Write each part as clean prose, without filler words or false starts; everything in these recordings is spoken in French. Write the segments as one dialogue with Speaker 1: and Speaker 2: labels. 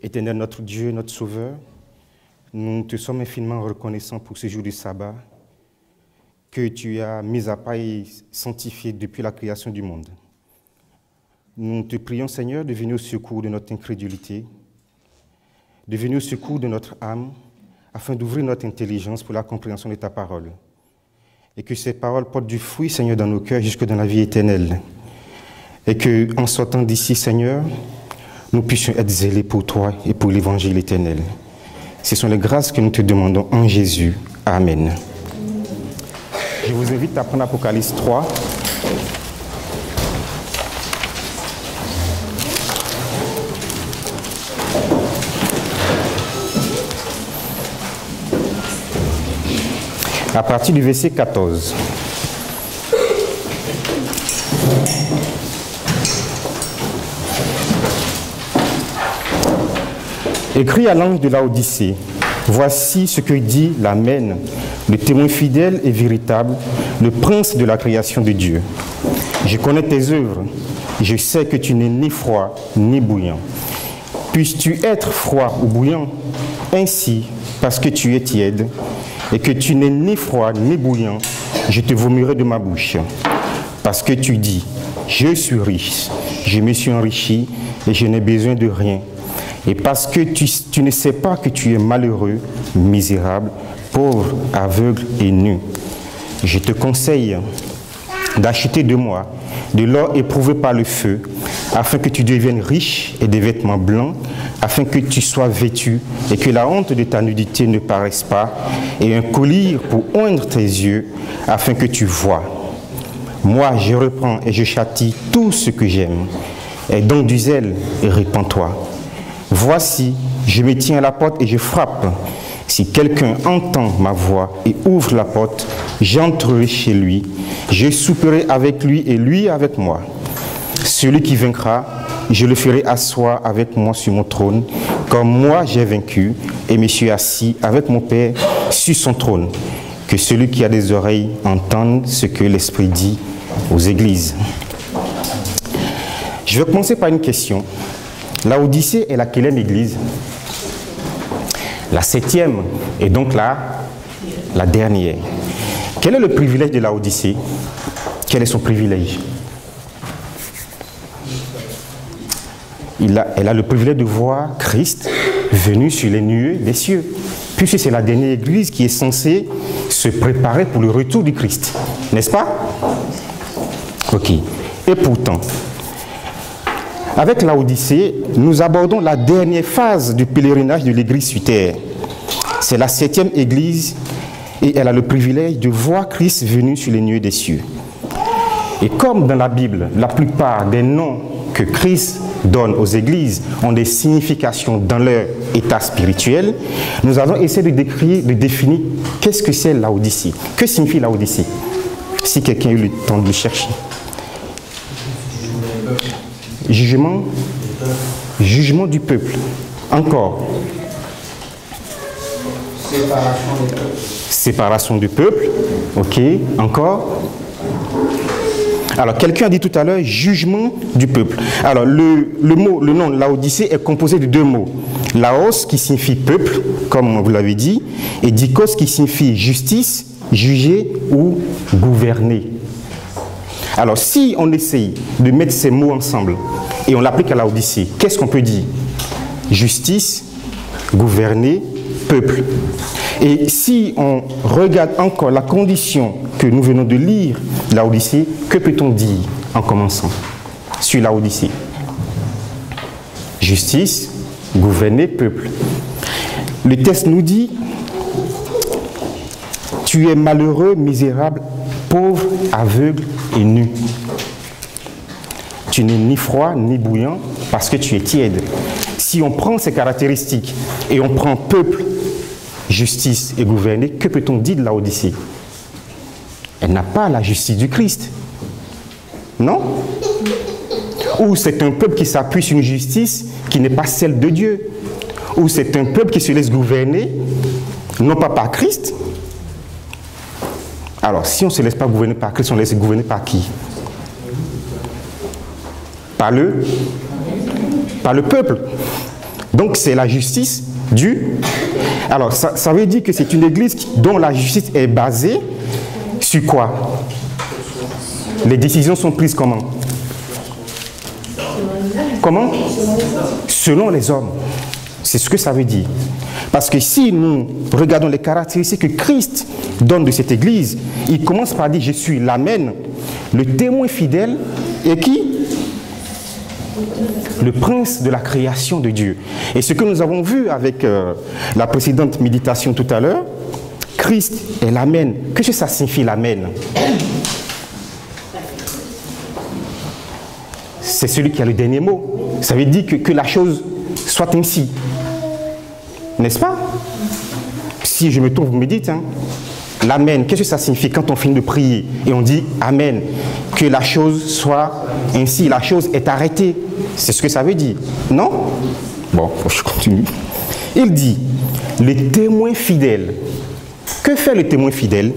Speaker 1: Éternel notre Dieu, notre Sauveur, nous te sommes infiniment reconnaissants pour ce jour du sabbat que tu as mis à part et sanctifié depuis la création du monde. Nous te prions, Seigneur, de venir au secours de notre incrédulité, de venir au secours de notre âme, afin d'ouvrir notre intelligence pour la compréhension de ta parole. Et que cette parole porte du fruit, Seigneur, dans nos cœurs jusque dans la vie éternelle. Et qu'en sortant d'ici, Seigneur, nous puissions être zélés pour toi et pour l'évangile éternel. Ce sont les grâces que nous te demandons en Jésus. Amen. Je vous invite à prendre Apocalypse 3. À partir du verset 14. Écrit à l'ange de Laodicée, voici ce que dit l'Amen, le témoin fidèle et véritable, le prince de la création de Dieu. Je connais tes œuvres, je sais que tu n'es ni froid ni bouillant. Puisses-tu être froid ou bouillant? Ainsi, parce que tu es tiède, et que tu n'es ni froid ni bouillant, je te vomirai de ma bouche. Parce que tu dis, je suis riche, je me suis enrichi et je n'ai besoin de rien. Et parce que tu ne sais pas que tu es malheureux, misérable, pauvre, aveugle et nu. Je te conseille d'acheter de moi de l'or éprouvé par le feu, afin que tu deviennes riche et des vêtements blancs, afin que tu sois vêtu et que la honte de ta nudité ne paraisse pas, et un collier pour oindre tes yeux, afin que tu vois. Moi, je reprends et je châtie tout ce que j'aime. Aie donc du zèle et répands-toi. Voici, je me tiens à la porte et je frappe. Si quelqu'un entend ma voix et ouvre la porte, j'entrerai chez lui, je souperai avec lui et lui avec moi. Celui qui vaincra, je le ferai asseoir avec moi sur mon trône, comme moi j'ai vaincu et me suis assis avec mon Père sur son trône. Que celui qui a des oreilles entende ce que l'Esprit dit aux églises. Je vais commencer par une question. Laodicée est laquelle église? La 7e, et donc la dernière. Quel est le privilège de Laodicée? Quel est son privilège? Elle a le privilège de voir Christ venu sur les nuées des cieux, puisque c'est la dernière église qui est censée se préparer pour le retour du Christ. N'est-ce pas? Ok. Et pourtant, avec Laodicée, nous abordons la dernière phase du pèlerinage de l'église sur terre. C'est la 7e église et elle a le privilège de voir Christ venu sur les nuées des cieux. Et comme dans la Bible, la plupart des noms que Christ donne aux églises ont des significations dans leur état spirituel, nous allons essayer de définir qu'est-ce que c'est Laodicée. Que signifie Laodicée? Si quelqu'un a eu le temps de le chercher. Jugement du peuple. Encore. Séparation du peuple. Ok. Encore. Alors, quelqu'un a dit tout à l'heure jugement du peuple. Alors, le nom Laodicée est composé de deux mots. Laos qui signifie peuple, comme vous l'avez dit, et dikos qui signifie justice, juger ou gouverner. Alors, si on essaye de mettre ces mots ensemble et on l'applique à Laodicée, qu'est-ce qu'on peut dire? Justice, gouverner, peuple. Et si on regarde encore la condition que nous venons de lire, Laodicée, que peut-on dire en commençant sur Laodicée? Justice, gouverner, peuple. Le texte nous dit, tu es malheureux, misérable, pauvre, aveugle et nu. Tu n'es ni froid ni bouillant parce que tu es tiède. Si on prend ces caractéristiques et on prend peuple, justice et gouverner, que peut-on dire de Laodicée? Elle n'a pas la justice du Christ. Non? Ou c'est un peuple qui s'appuie sur une justice qui n'est pas celle de Dieu. Ou c'est un peuple qui se laisse gouverner, non pas par Christ. Alors, si on ne se laisse pas gouverner par Christ, on laisse gouverner par qui? Par le peuple. Donc c'est la justice du... Alors ça veut dire que c'est une église dont la justice est basée sur quoi? Les décisions sont prises comment? Comment? Selon les hommes. C'est ce que ça veut dire. Parce que si nous regardons les caractéristiques que Christ donne de cette église, il commence par dire « Je suis l'Amen, le témoin fidèle et qui ?» Le prince de la création de Dieu. Et ce que nous avons vu avec la précédente méditation tout à l'heure, Christ est l'Amen. Qu'est-ce que ça signifie l'Amen? C'est celui qui a le dernier mot. Ça veut dire que la chose soit ainsi. N'est-ce pas? Si je me trompe, vous me dites, hein? L'Amen, qu'est-ce que ça signifie quand on finit de prier et on dit Amen, que la chose soit ainsi, la chose est arrêtée. C'est ce que ça veut dire, non? Bon, je continue. Il dit, le témoin fidèle. Que fait le témoin fidèle?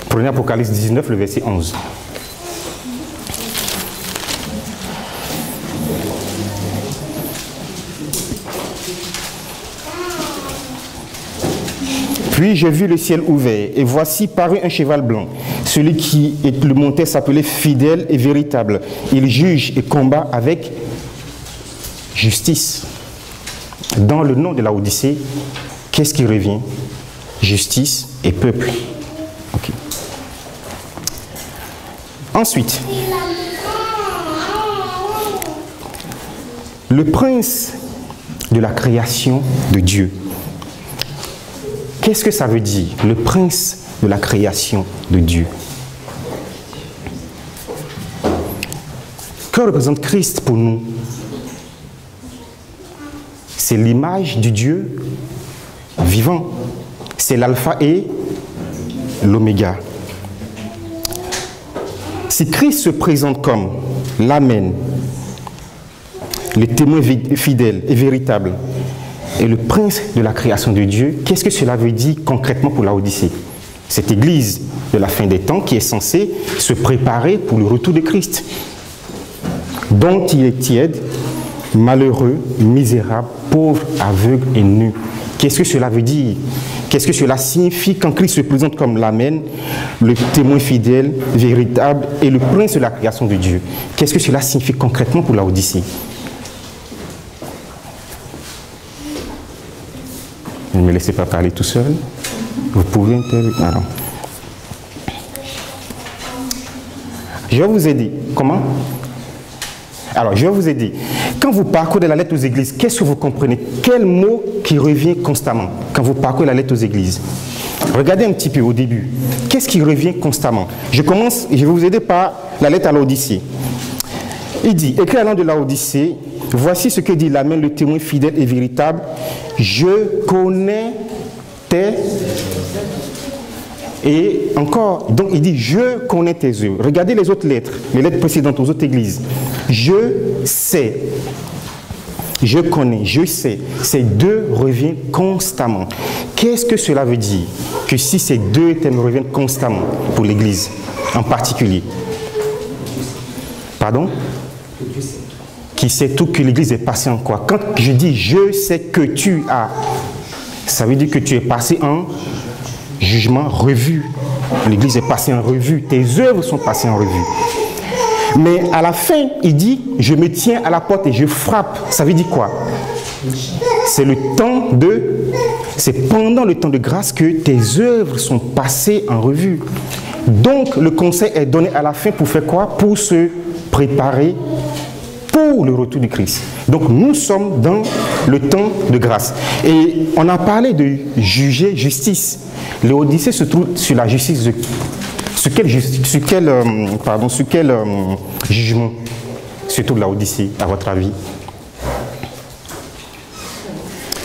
Speaker 1: Prenez Apocalypse 19, le verset 11. Puis j'ai vu le ciel ouvert, et voici parut un cheval blanc. Celui qui le montait s'appelait fidèle et véritable. Il juge et combat avec justice. Dans le nom de la Odyssée, qu'est-ce qui revient? Justice et peuple. Okay. Ensuite, le prince de la création de Dieu. Qu'est-ce que ça veut dire, le prince de la création de Dieu? Que représente Christ pour nous? C'est l'image du Dieu vivant. C'est l'alpha et l'oméga. Si Christ se présente comme l'Amen, le témoin fidèle et véritable, et le prince de la création de Dieu, qu'est-ce que cela veut dire concrètement pour la Odyssée? Cette église de la fin des temps qui est censée se préparer pour le retour de Christ, dont il est tiède, malheureux, misérable, pauvre, aveugle et nu. Qu'est-ce que cela veut dire? Qu'est-ce que cela signifie quand Christ se présente comme l'Amen, le témoin fidèle, véritable et le prince de la création de Dieu? Qu'est-ce que cela signifie concrètement pour la Odyssée? Ne me laissez pas parler tout seul. Vous pouvez intervenir. Alors. Je vais vous aider. Comment? Alors, je vais vous aider. Quand vous parcourez la lettre aux églises, qu'est-ce que vous comprenez? Quel mot qui revient constamment quand vous parcourez la lettre aux églises? Regardez un petit peu au début. Qu'est-ce qui revient constamment? Je vais vous aider par la lettre à l'Odyssée. Il dit, écrit à l'an de la Odyssée, voici ce que dit l'Amen, le témoin fidèle et véritable. Je connais tes... Et encore, donc il dit, je connais tes œuvres. Regardez les autres lettres, les lettres précédentes aux autres églises. Je sais, je connais, je sais. Ces deux reviennent constamment. Qu'est-ce que cela veut dire? Que si ces deux thèmes reviennent constamment pour l'église, en particulier. Pardon? Qui sait tout, que l'église est passée en quoi? Quand je dis je sais que tu as, ça veut dire que tu es passé en jugement, revue. L'église est passée en revue, tes œuvres sont passées en revue. Mais à la fin, il dit, je me tiens à la porte et je frappe. Ça veut dire quoi? C'est le temps de, c'est pendant le temps de grâce que tes œuvres sont passées en revue. Donc, le conseil est donné à la fin pour faire quoi? Pour se préparer pour le retour du Christ. Donc, nous sommes dans le temps de grâce. Et on a parlé de juger justice. L'Odyssée se trouve sur la justice de... Sur quel jugement se trouve l'Odyssée, à votre avis?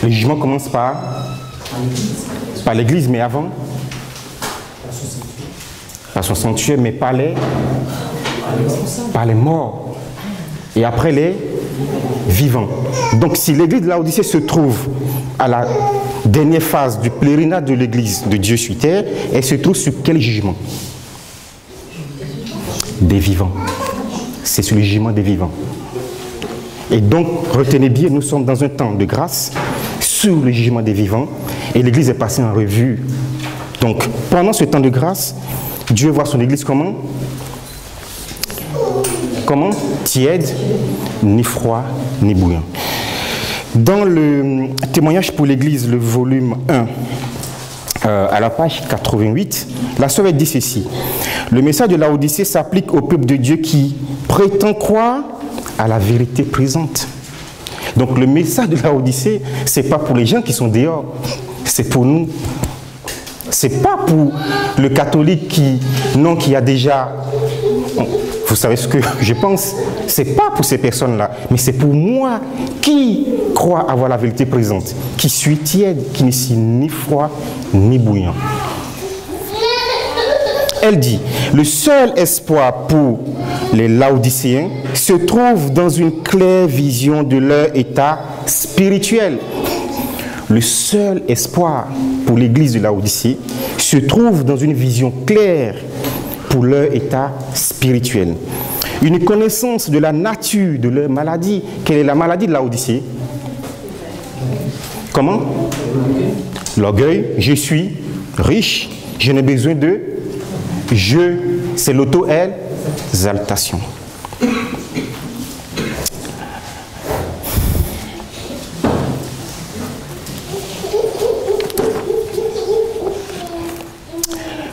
Speaker 1: Le jugement commence par l'Église, mais avant? Par son sanctuaire, mais par les morts. Et après les vivants. Donc si l'Église de l'Odyssée se trouve à la dernière phase du pèlerinage de l'Église de Dieu sur terre, elle se trouve sur quel jugement? des vivants. C'est sur le jugement des vivants. Et donc, retenez bien, nous sommes dans un temps de grâce sur le jugement des vivants et l'Église est passée en revue. Donc, pendant ce temps de grâce, Dieu voit son Église comment? Comment? Tiède, ni froid, ni bouillant. Dans le témoignage pour l'Église, le volume 1, à la page 88, la sœur dit ceci. Le message de Laodicée s'applique au peuple de Dieu qui prétend croire à la vérité présente. Donc le message de Laodicée, ce n'est pas pour les gens qui sont dehors, c'est pour nous. Ce n'est pas pour le catholique qui a déjà... Vous savez ce que je pense? Ce n'est pas pour ces personnes-là, mais c'est pour moi qui crois avoir la vérité présente, qui suis tiède, qui ne suis ni froid ni bouillant. Elle dit, le seul espoir pour les Laodicéens se trouve dans une claire vision de leur état spirituel. Le seul espoir pour l'église de Laodicée se trouve dans une vision claire pour leur état spirituel. Une connaissance de la nature de leur maladie. Quelle est la maladie de Laodicée? Comment? L'orgueil. Je suis riche, je n'ai besoin de... c'est l'auto-exaltation.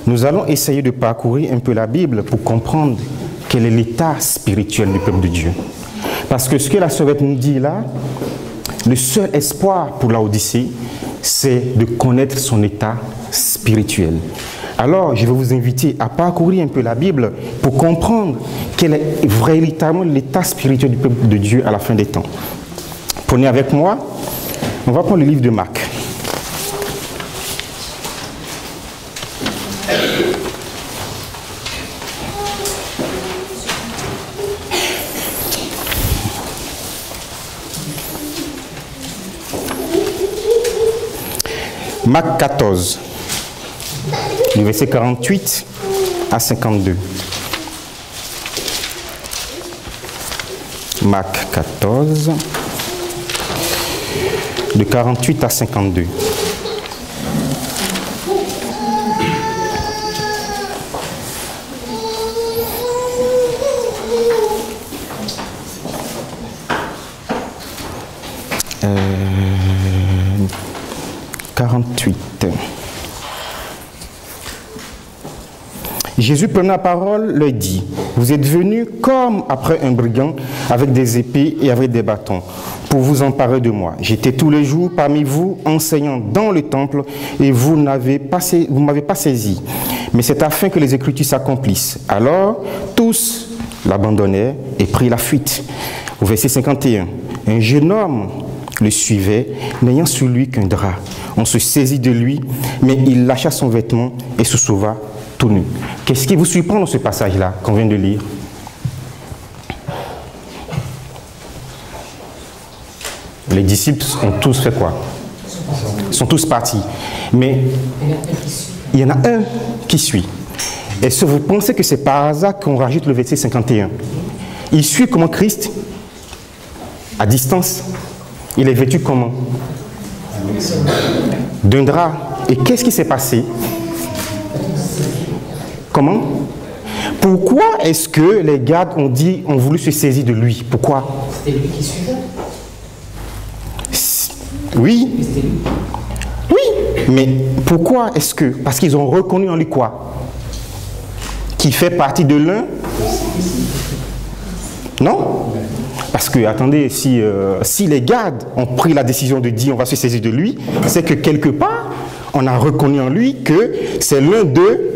Speaker 1: Nous allons essayer de parcourir un peu la Bible pour comprendre quel est l'état spirituel du peuple de Dieu. Parce que ce que la sœur nous dit là, le seul espoir pour Laodicée, c'est de connaître son état spirituel. Alors, je vais vous inviter à parcourir un peu la Bible pour comprendre quel est véritablement l'état spirituel du peuple de Dieu à la fin des temps. Prenez avec moi, on va prendre le livre de Marc. Marc 14, du verset 48 à 52. Marc 14, de 48 à 52. Euh, 48. Jésus prenant la parole leur dit, vous êtes venus comme après un brigand avec des épées et avec des bâtons pour vous emparer de moi. J'étais tous les jours parmi vous enseignant dans le temple et vous ne m'avez pas saisi. Mais c'est afin que les Écritures s'accomplissent. Alors tous l'abandonnèrent et prirent la fuite. Au verset 51, un jeune homme le suivait, n'ayant sur lui qu'un drap. On se saisit de lui, mais il lâcha son vêtement et se sauva tout nu. Qu'est-ce qui vous surprend dans ce passage-là qu'on vient de lire? Les disciples ont tous fait quoi? Ils sont tous partis. Mais il y en a un qui suit. Est-ce que vous pensez que c'est par hasard qu'on rajoute le verset 51? Il suit comment Christ? À distance. Il est vêtu comment? D'un drap. Et qu'est-ce qui s'est passé? Comment? Pourquoi est-ce que les gardes ont voulu se saisir de lui? Pourquoi? C'était lui qui suivait. Oui. Oui. Mais pourquoi est-ce que? Parce qu'ils ont reconnu en lui quoi? Qu'il fait partie de l'un? Non? Parce que, attendez, si les gardes ont pris la décision de dire on va se saisir de lui, c'est que quelque part, on a reconnu en lui que c'est l'un de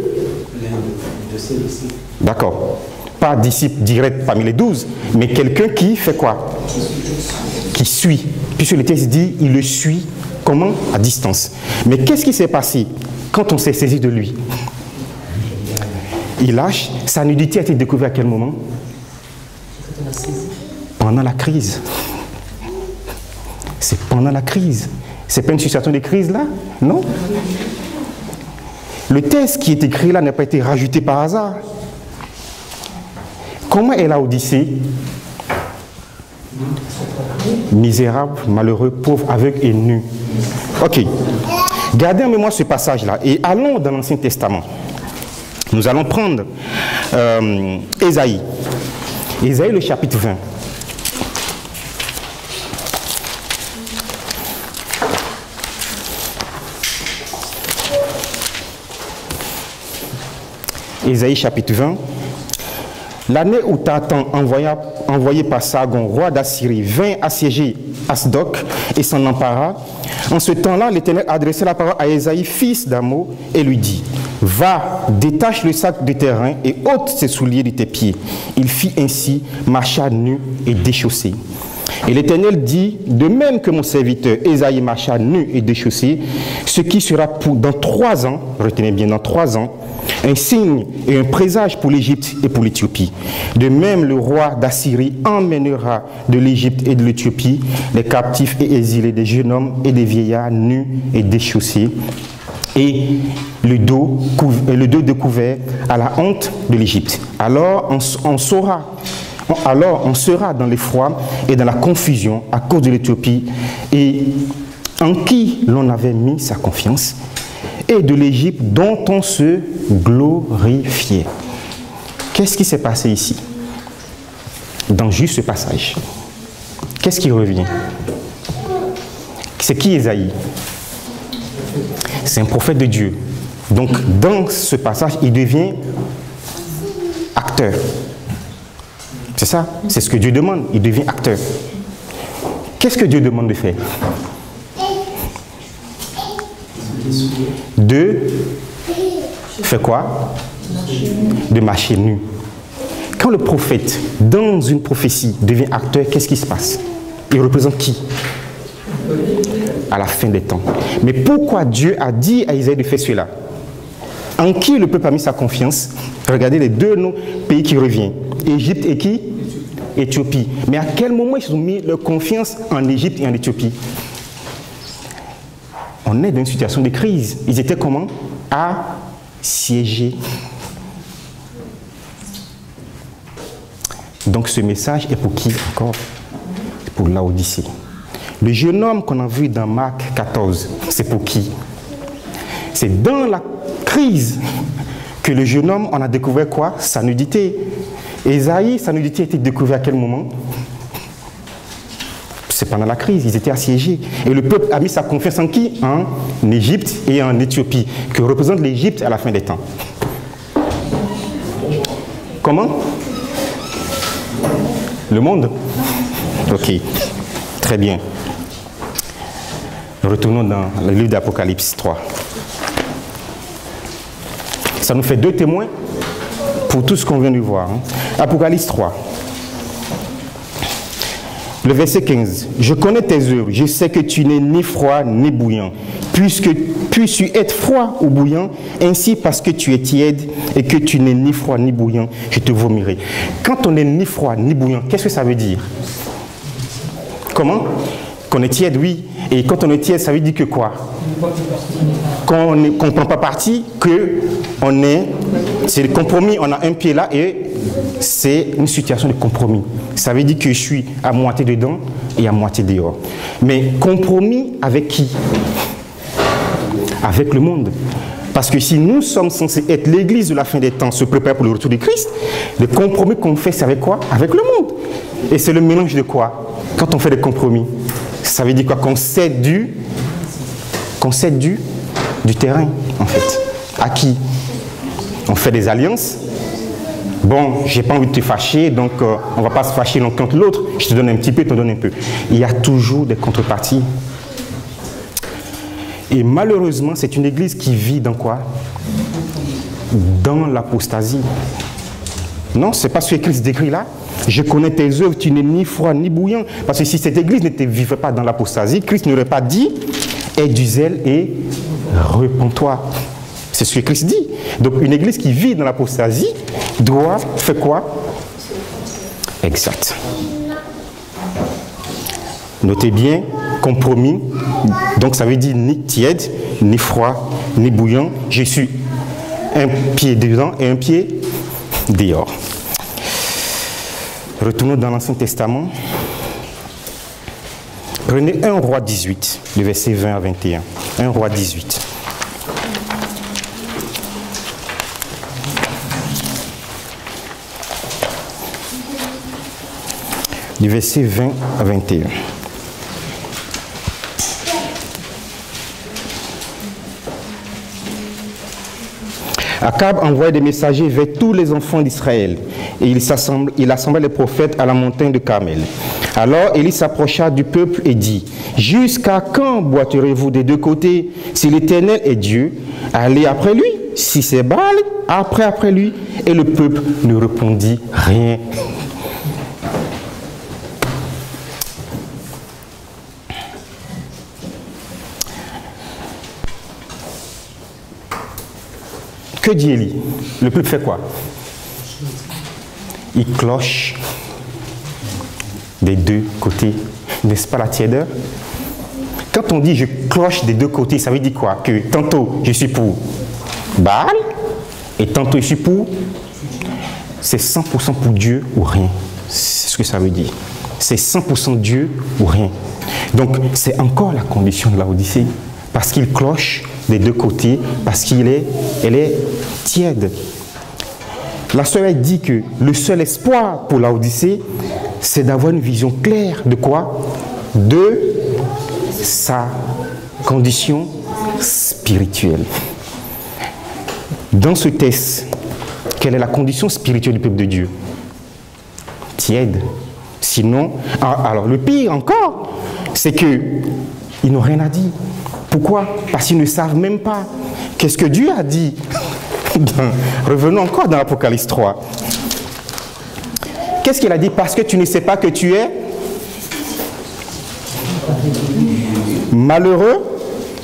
Speaker 1: ses disciples. D'accord. Pas disciple direct parmi les 12, mais quelqu'un qui fait quoi? Qui suit. Puisque le texte dit, il le suit, comment? À distance. Mais qu'est-ce qui s'est passé quand on s'est saisi de lui? Il lâche. Sa nudité a été découverte à quel moment? Pendant la crise. C'est pendant la crise. C'est pas une situation de crise là? Non? Le texte qui est écrit là n'a pas été rajouté par hasard. Comment est Laodicée? Misérable, malheureux, pauvre, aveugle et nu. Ok. Gardez en mémoire ce passage-là et allons dans l'Ancien Testament. Nous allons prendre Ésaïe. Ésaïe, le chapitre 20. Ésaïe, chapitre 20. L'année où Tatan, envoyé par Sargon, roi d'Assyrie, vint assiéger Asdod et s'en empara, en ce temps-là, l'Éternel adressait la parole à Ésaïe, fils d'Amo, et lui dit: Va, détache le sac de tes reins et ôte ses souliers de tes pieds. Il fit ainsi, marcha nu et déchaussé. Et l'Éternel dit: de même que mon serviteur Ésaïe marcha nu et déchaussé, ce qui sera dans 3 ans, retenez bien, dans 3 ans, un signe et un présage pour l'Égypte et pour l'Éthiopie. De même, le roi d'Assyrie emmènera de l'Égypte et de l'Éthiopie les captifs et exilés, des jeunes hommes et des vieillards nus et déchaussés, et le dos découvert à la honte de l'Égypte. Alors on sera dans l'effroi et dans la confusion à cause de l'Éthiopie, et en qui l'on avait mis sa confiance, et de l'Égypte dont on se glorifiait. Qu'est-ce qui s'est passé ici? Dans juste ce passage. Qu'est-ce qui revient? C'est qui Ésaïe? C'est un prophète de Dieu. Donc dans ce passage, il devient acteur. C'est ça? C'est ce que Dieu demande. Il devient acteur. Qu'est-ce que Dieu demande de faire? De faire quoi? De marcher nu. Quand le prophète, dans une prophétie, devient acteur, qu'est-ce qui se passe? Il représente qui? À la fin des temps. Mais pourquoi Dieu a dit à Isaïe de faire cela? En qui le peuple a mis sa confiance? Regardez les 2 noms pays qui reviennent. Égypte et qui? Éthiopie. Mais à quel moment ils ont mis leur confiance en Égypte et en Éthiopie? On est dans une situation de crise. Ils étaient comment? Assiégés. Donc ce message est pour qui encore? Pour Laodicée. Le jeune homme qu'on a vu dans Marc 14, c'est pour qui? C'est dans la crise que le jeune homme, on a découvert quoi? Sa nudité. Ésaïe, sa nudité a été découverte à quel moment? C'est pendant la crise, ils étaient assiégés. Et le peuple a mis sa confiance en qui? En Égypte et en Éthiopie, que représente l'Égypte à la fin des temps. Comment? Le monde? Ok, très bien. Retournons dans le livre d'Apocalypse 3. Ça nous fait 2 témoins pour tout ce qu'on vient de voir. Apocalypse 3. Le verset 15. Je connais tes œuvres, je sais que tu n'es ni froid ni bouillant. Puisses-tu être froid ou bouillant, ainsi parce que tu es tiède et que tu n'es ni froid ni bouillant, je te vomirai. Quand on n'est ni froid ni bouillant, qu'est-ce que ça veut dire? Comment? Qu'on est tiède, oui. Et quand on est tiède, ça veut dire que quoi? Qu'on ne prend pas parti, c'est le compromis, on a un pied là et c'est une situation de compromis. Ça veut dire que je suis à moitié dedans et à moitié dehors. Mais compromis avec qui? Avec le monde. Parce que si nous sommes censés être l'église de la fin des temps, se préparer pour le retour de Christ, le compromis qu'on fait, c'est avec quoi? Avec le monde. Et c'est le mélange de quoi? Quand on fait des compromis, ça veut dire quoi? Qu'on cède du terrain, en fait. À qui? On fait des alliances. Bon, j'ai pas envie de te fâcher, donc on va pas se fâcher l'un contre l'autre. Je te donne un petit peu, tu te donnes un peu. Il y a toujours des contreparties. Et malheureusement, c'est une église qui vit dans quoi? Dans l'apostasie. Non, c'est pas ce que Christ décrit là. Je connais tes œuvres, tu n'es ni froid ni bouillant. Parce que si cette église ne vivait pas dans l'apostasie, Christ n'aurait pas dit aie du zèle et repens-toi. C'est ce que Christ dit. Donc une église qui vit dans l'apostasie doit faire quoi? Exact. Notez bien, compromis. Donc ça veut dire ni tiède, ni froid, ni bouillant. Je suis un pied dedans et un pied dehors. Retournons dans l'Ancien Testament. Prenez 1 Roi 18, le verset 20 à 21. 1 Roi 18. Du verset 20 à 21. Akab envoya des messagers vers tous les enfants d'Israël et il assembla les prophètes à la montagne de Carmel. Alors Élie s'approcha du peuple et dit: jusqu'à quand boiterez-vous des deux côtés? Si l'Éternel est Dieu, allez après lui. Si c'est Baal, après lui. Et le peuple ne répondit rien. Que dit Élie? Le peuple fait quoi? Il cloche des deux côtés. N'est-ce pas la tièdeur? Quand on dit je cloche des deux côtés, ça veut dire quoi? Que tantôt je suis pour Baal et tantôt je suis pour... C'est 100% pour Dieu ou rien. C'est ce que ça veut dire. C'est 100% Dieu ou rien. Donc c'est encore la condition de Laodicée. Parce qu'il cloche des deux côtés, parce qu'elle est tiède. La sœur dit que le seul espoir pour Laodicée, c'est d'avoir une vision claire de quoi? De sa condition spirituelle. Dans ce test, quelle est la condition spirituelle du peuple de Dieu? Tiède. Sinon, alors le pire encore, c'est qu'ils n'ont rien à dire. Pourquoi? Parce qu'ils ne savent même pas qu'est-ce que Dieu a dit. Revenons encore dans l'Apocalypse 3. Qu'est-ce qu'il a dit? Parce que tu ne sais pas que tu es malheureux,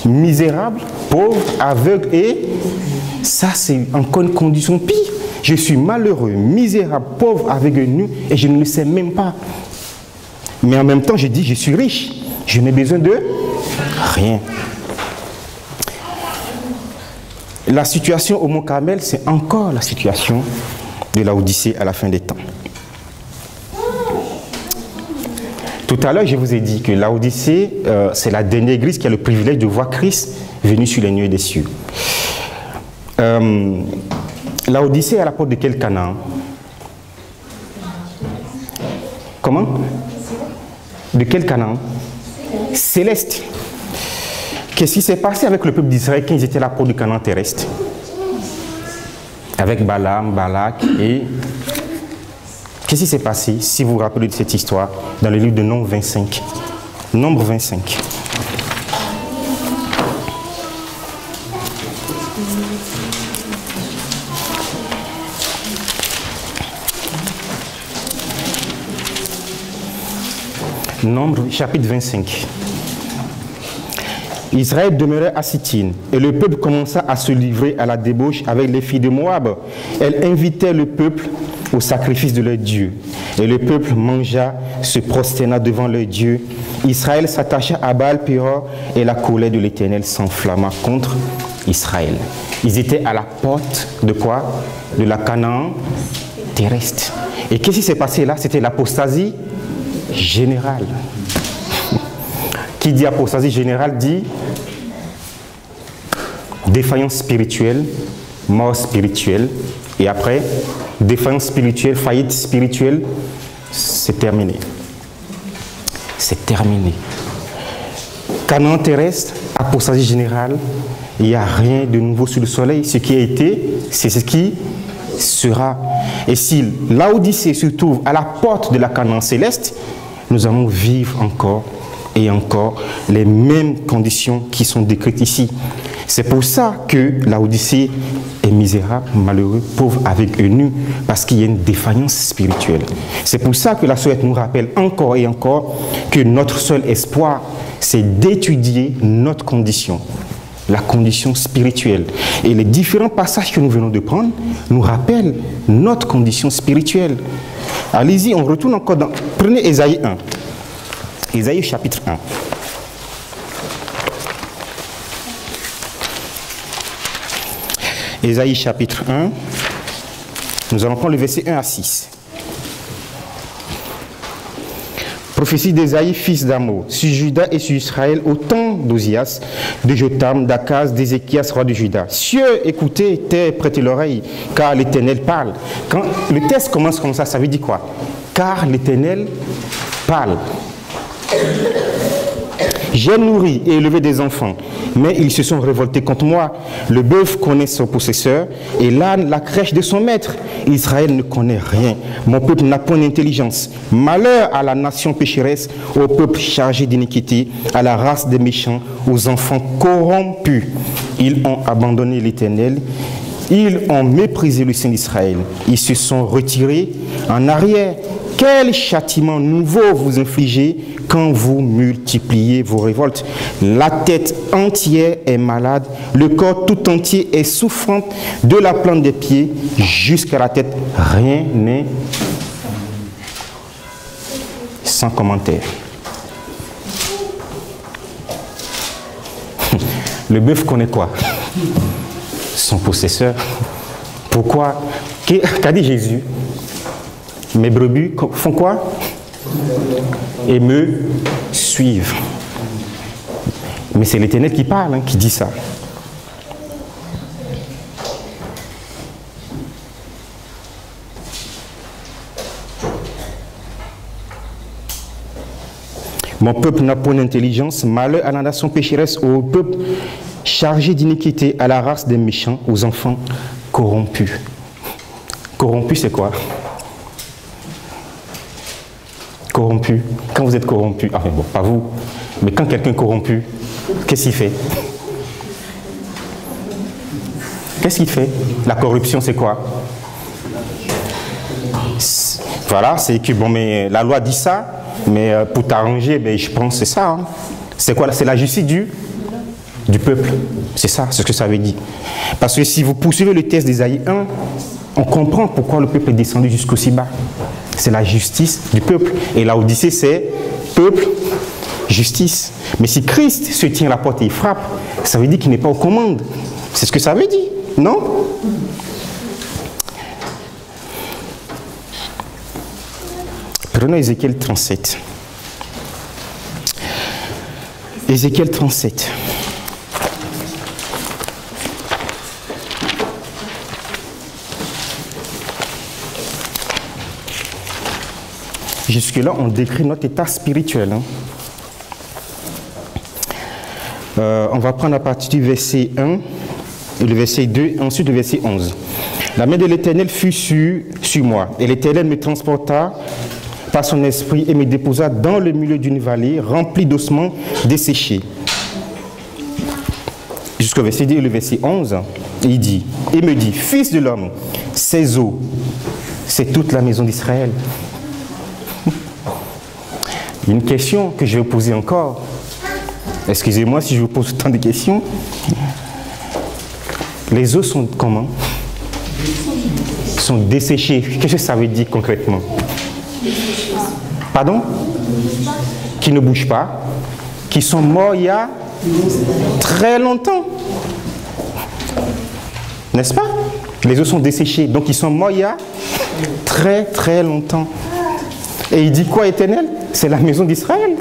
Speaker 1: misérable, pauvre, aveugle et... Ça, c'est encore une condition pire. Je suis malheureux, misérable, pauvre, aveugle, nu et je ne le sais même pas. Mais en même temps, je dis, je suis riche. Je n'ai besoin de rien. La situation au Mont Carmel, c'est encore la situation de Laodicée à la fin des temps. Tout à l'heure, je vous ai dit que Laodicée, c'est la dernière église qui a le privilège de voir Christ venu sur les nuées des cieux. Laodicée est à la porte de quel Canaan? Comment? De quel Canaan? Céleste. Qu'est-ce qui s'est passé avec le peuple d'Israël quand ils étaient à la porte du Canaan terrestre? Avec Balaam, Balak et... Qu'est-ce qui s'est passé, si vous vous rappelez de cette histoire, dans le livre de Nombre 25? Nombre 25. Nombre chapitre 25. Israël demeurait à Sittim et le peuple commença à se livrer à la débauche avec les filles de Moab. Elles invitaient le peuple au sacrifice de leur Dieu. Et le peuple mangea, se prosterna devant leur Dieu. Israël s'attacha à Baal-Péor et la colère de l'Éternel s'enflamma contre Israël. Ils étaient à la porte de quoi? De la Canaan terrestre. Et qu'est-ce qui s'est passé là? C'était l'apostasie générale. Qui dit apostasie générale dit défaillance spirituelle, mort spirituelle, et après, défaillance spirituelle, faillite spirituelle, c'est terminé. C'est terminé. Canaan terrestre, apostasie générale, il n'y a rien de nouveau sous le soleil. Ce qui a été, c'est ce qui sera. Et si Laodicée se trouve à la porte de la Canaan céleste, nous allons vivre encore et encore les mêmes conditions qui sont décrites ici. C'est pour ça que Laodicée est misérable, malheureux, pauvre, avec eux nus, parce qu'il y a une défaillance spirituelle. C'est pour ça que la Soeur nous rappelle encore et encore que notre seul espoir, c'est d'étudier notre condition, la condition spirituelle. Et les différents passages que nous venons de prendre nous rappellent notre condition spirituelle. Allez-y, on retourne encore dans... Prenez Ésaïe 1. Ésaïe chapitre 1. Ésaïe chapitre 1. Nous allons prendre le verset 1 à 6. Prophétie d'Ésaïe, fils d'Amo, sur Juda et sur Israël, au temps d'Ozias, de Jotam, d'Akaz, d'Ézéchias, roi de Juda. Cieux, écoutez, terre, prêtez l'oreille, car l'Éternel parle. Quand le texte commence comme ça veut dire quoi? Car l'Éternel parle. J'ai nourri et élevé des enfants, mais ils se sont révoltés contre moi. Le bœuf connaît son possesseur et l'âne la crèche de son maître. Israël ne connaît rien. Mon peuple n'a point d'intelligence. Malheur à la nation pécheresse, au peuple chargé d'iniquité, à la race des méchants, aux enfants corrompus. Ils ont abandonné l'Éternel. Ils ont méprisé le Saint d'Israël. Ils se sont retirés en arrière. Quel châtiment nouveau vous infligez quand vous multipliez vos révoltes? La tête entière est malade, le corps tout entier est souffrant, de la plante des pieds jusqu'à la tête. Rien n'est sans commentaire. Le bœuf connaît quoi? Son possesseur. Pourquoi? Qu'a dit Jésus? Mes brebis font quoi? Et me suivent. Mais c'est l'Éternel qui parle, qui dit ça. Mon peuple n'a point d'intelligence, malheur à la nation pécheresse, au peuple chargé d'iniquité, à la race des méchants, aux enfants corrompus. Corrompu, c'est quoi? Corrompu. Quand vous êtes corrompu, enfin bon, pas vous, mais quand quelqu'un est corrompu, qu'est-ce qu'il fait? Qu'est-ce qu'il fait? La corruption, c'est quoi? Voilà, c'est que bon, mais la loi dit ça, mais pour t'arranger, ben, je pense que c'est ça. Hein. C'est quoi? C'est la justice du peuple. C'est ça, c'est ce que ça veut dire. Parce que si vous poursuivez le texte d'Ésaïe 1, on comprend pourquoi le peuple est descendu jusqu'aussi bas. C'est la justice du peuple. Et la Odyssée, c'est peuple, justice. Mais si Christ se tient à la porte et il frappe, ça veut dire qu'il n'est pas aux commandes. C'est ce que ça veut dire, non? Prenons Ézéchiel 37. Ézéchiel 37. Jusque-là, on décrit notre état spirituel. Hein. On va prendre à partir du verset 1 et le verset 2, ensuite le verset 11. La main de l'Éternel fut sur moi, et l'Éternel me transporta par son esprit et me déposa dans le milieu d'une vallée remplie d'ossements desséchés. Jusqu'au verset 2 et le verset 11, il dit, et me dit, fils de l'homme, ces eaux, c'est toute la maison d'Israël. Une question que je vais poser encore. Excusez-moi si je vous pose autant de questions. Les eaux sont comment? Sont desséchées. Qu'est-ce que ça veut dire concrètement? Pardon? Qui ne bougent pas. Qui sont morts il y a très longtemps. N'est-ce pas? Les eaux sont desséchées. Donc ils sont morts il y a très très longtemps. Et il dit quoi, Éternel? C'est la maison d'Israël.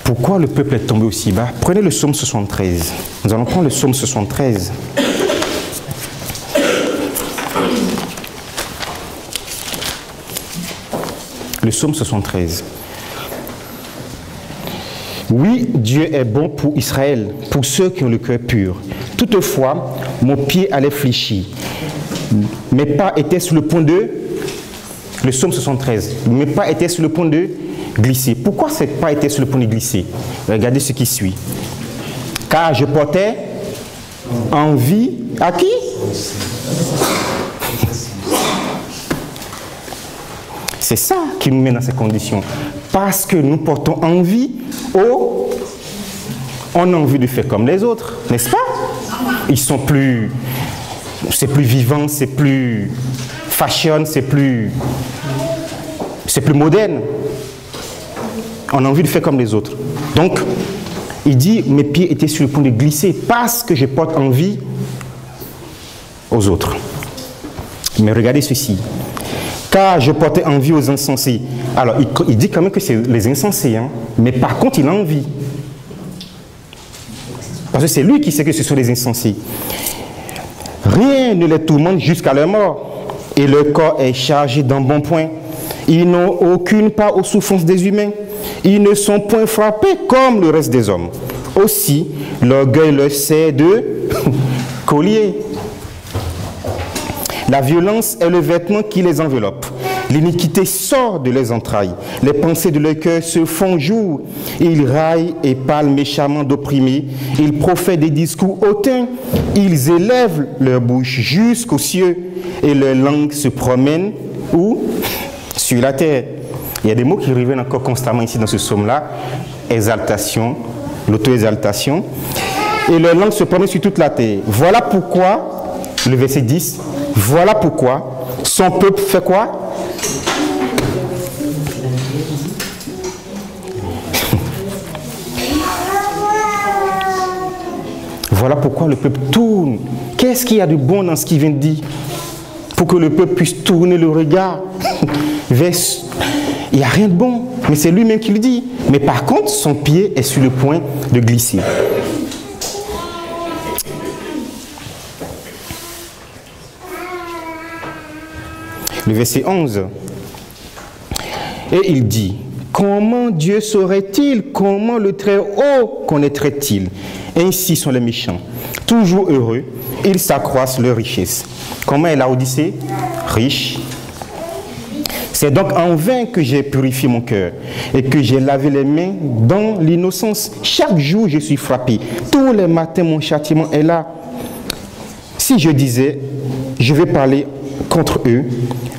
Speaker 1: Pourquoi le peuple est tombé aussi bas? Prenez le psaume 73. Nous allons prendre le psaume 73. Le psaume 73. Oui, Dieu est bon pour Israël, pour ceux qui ont le cœur pur. Toutefois, mon pied allait fléchir. Mes pas étaient sur le point de... Le psaume 73. Mes pas étaient sur le point de glisser. Pourquoi ces pas étaient sur le point de glisser? Regardez ce qui suit. Car je portais envie à qui? C'est ça qui nous met dans ces conditions. Parce que nous portons envie on a envie de faire comme les autres, n'est-ce pas? Ils sont plus... C'est plus vivant, c'est plus fashion, c'est plus moderne. On a envie de faire comme les autres. Donc, il dit, mes pieds étaient sur le point de glisser parce que je porte envie aux autres. Mais regardez ceci. Car je portais envie aux insensés. Alors, il dit quand même que c'est les insensés, hein, mais par contre, il a envie. Parce que c'est lui qui sait que ce sont les insensés. Rien ne les tourmente jusqu'à leur mort. Et leur corps est chargé d'embonpoint. Ils n'ont aucune part aux souffrances des humains. Ils ne sont point frappés comme le reste des hommes. Aussi, l'orgueil leur sert de collier. La violence est le vêtement qui les enveloppe. L'iniquité sort de leurs entrailles. Les pensées de leur cœur se font jour. Ils raillent et parlent méchamment d'opprimés. Ils profèrent des discours hautains. Ils élèvent leur bouche jusqu'aux cieux. Et leur langue se promène où? Sur la terre. Il y a des mots qui reviennent encore constamment ici dans ce psaume-là. Exaltation, l'auto-exaltation. Et leur langue se promène sur toute la terre. Voilà pourquoi, le verset 10, voilà pourquoi son peuple fait quoi? Voilà pourquoi le peuple tourne. Qu'est-ce qu'il y a de bon dans ce qu'il vient de dire? Pour que le peuple puisse tourner le regard vers... Il n'y a rien de bon, mais c'est lui-même qui le dit. Mais par contre, son pied est sur le point de glisser. Le verset 11. Et il dit, comment Dieu saurait-il? Comment le Très-Haut connaîtrait-il? Ainsi sont les méchants. Toujours heureux, ils s'accroissent leur richesse. Comment est Laodicée? Riche. C'est donc en vain que j'ai purifié mon cœur et que j'ai lavé les mains dans l'innocence. Chaque jour, je suis frappé. Tous les matins, mon châtiment est là. Si je disais, je vais parler contre eux,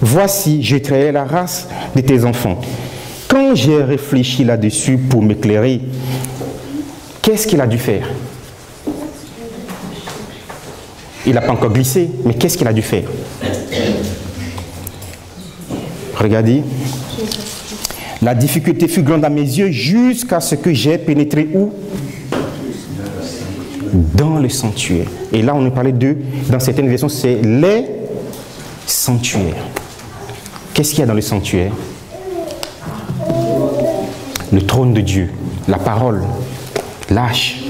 Speaker 1: voici, je trahis la race de tes enfants. Quand j'ai réfléchi là-dessus pour m'éclairer, qu'est-ce qu'il a dû faire? Il n'a pas encore glissé, mais qu'est-ce qu'il a dû faire? Regardez. La difficulté fut grande à mes yeux jusqu'à ce que j'ai pénétré où? Dans le sanctuaire. Et là, on nous parlait de, dans certaines versions, c'est les sanctuaires. Qu'est-ce qu'il y a dans le sanctuaire? Le trône de Dieu, la parole, l'arche.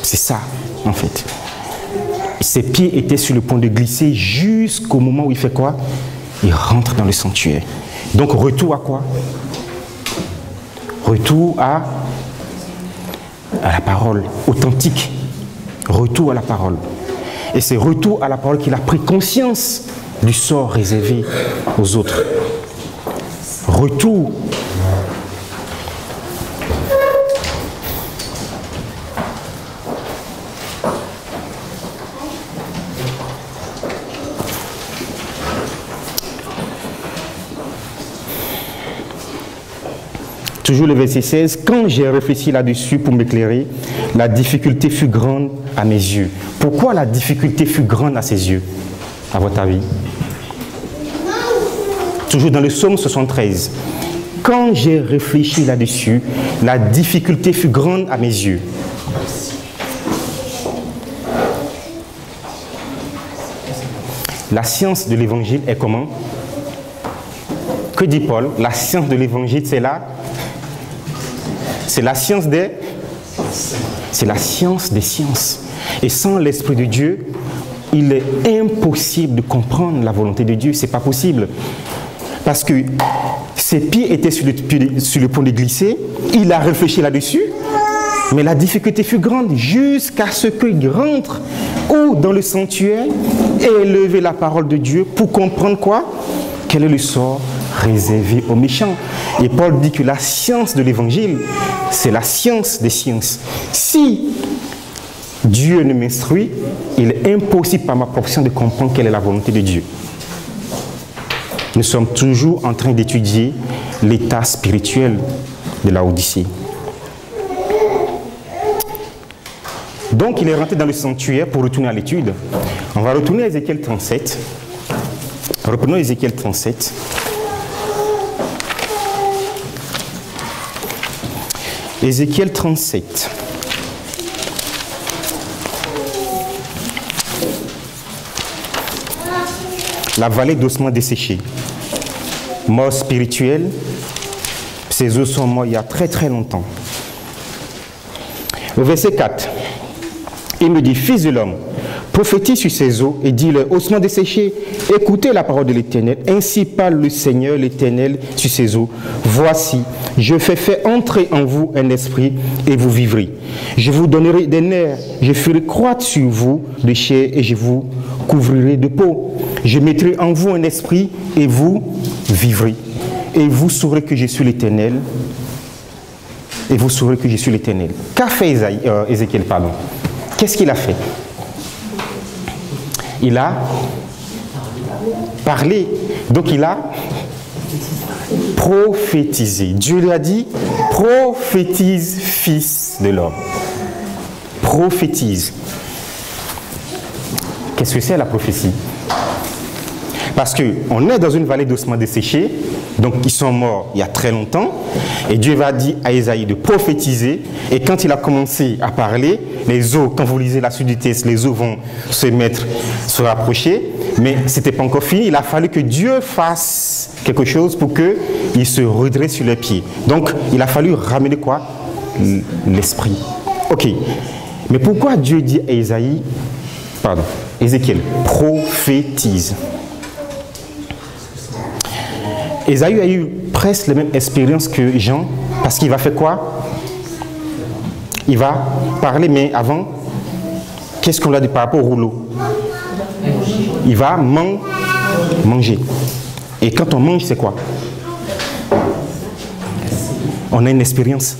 Speaker 1: C'est ça, en fait. Ses pieds étaient sur le point de glisser jusqu'au moment où il fait quoi? Il rentre dans le sanctuaire. Donc, retour à quoi? Retour à la parole authentique. Retour à la parole. Et c'est retour à la parole qu'il a pris conscience du sort réservé aux autres. Retour. Toujours le verset 16, quand j'ai réfléchi là-dessus pour m'éclairer, la difficulté fut grande à mes yeux. Pourquoi la difficulté fut grande à ses yeux, à votre avis? Toujours dans le psaume 73. Quand j'ai réfléchi là-dessus, la difficulté fut grande à mes yeux. La science de l'évangile est comment? Que dit Paul? La science de l'évangile, c'est là. C'est la science des... C'est la science des sciences. Et sans l'Esprit de Dieu, il est impossible de comprendre la volonté de Dieu. Ce n'est pas possible. Parce que ses pieds étaient sur le point de glisser. Il a réfléchi là-dessus. Mais la difficulté fut grande jusqu'à ce qu'il rentre ou dans le sanctuaire et élever la parole de Dieu pour comprendre quoi? Quel est le sort réservé aux méchants. Et Paul dit que la science de l'évangile, c'est la science des sciences. Si Dieu ne m'instruit, il est impossible par ma propre de comprendre quelle est la volonté de Dieu. Nous sommes toujours en train d'étudier l'état spirituel de Laodicée. Donc il est rentré dans le sanctuaire pour retourner à l'étude. On va retourner à Ézéchiel 37. Reprenons Ézéchiel 37. Ézéchiel 37. la vallée d'ossements desséchés. Mort spirituelle, ces os sont morts il y a très très longtemps. Au verset 4, il me dit, fils de l'homme, prophétise sur ces eaux et dis-leur, ossements desséchés, écoutez la parole de l'Éternel. Ainsi parle le Seigneur l'Éternel sur ces eaux. Voici, je fais entrer en vous un esprit et vous vivrez. Je vous donnerai des nerfs, je ferai croître sur vous de chair et je vous couvrirai de peau. Je mettrai en vous un esprit et vous vivrez. Et vous saurez que je suis l'Éternel. Et vous saurez que je suis l'Éternel. Qu'a fait Ézéchiel, pardon? Qu'est-ce qu'il a fait? Il a parlé. Donc il a prophétisé. Dieu lui a dit, prophétise, fils de l'homme. Prophétise. Qu'est-ce que c'est la prophétie? Parce qu'on est dans une vallée d'ossements desséchés, donc ils sont morts il y a très longtemps, et Dieu va dire à Ésaïe de prophétiser, et quand il a commencé à parler, les eaux, quand vous lisez la suite du texte, les eaux vont se rapprocher, mais ce n'était pas encore fini, il a fallu que Dieu fasse quelque chose pour qu'il se redresse sur les pieds. Donc il a fallu ramener quoi? L'esprit. Ok, mais pourquoi Dieu dit à Ézéchiel, prophétise? Ésaïe a eu presque la même expérience que Jean, parce qu'il va faire quoi? Il va parler, mais avant, qu'est-ce qu'on a dit par rapport au rouleau? Il va manger. Et quand on mange, c'est quoi? On a une expérience.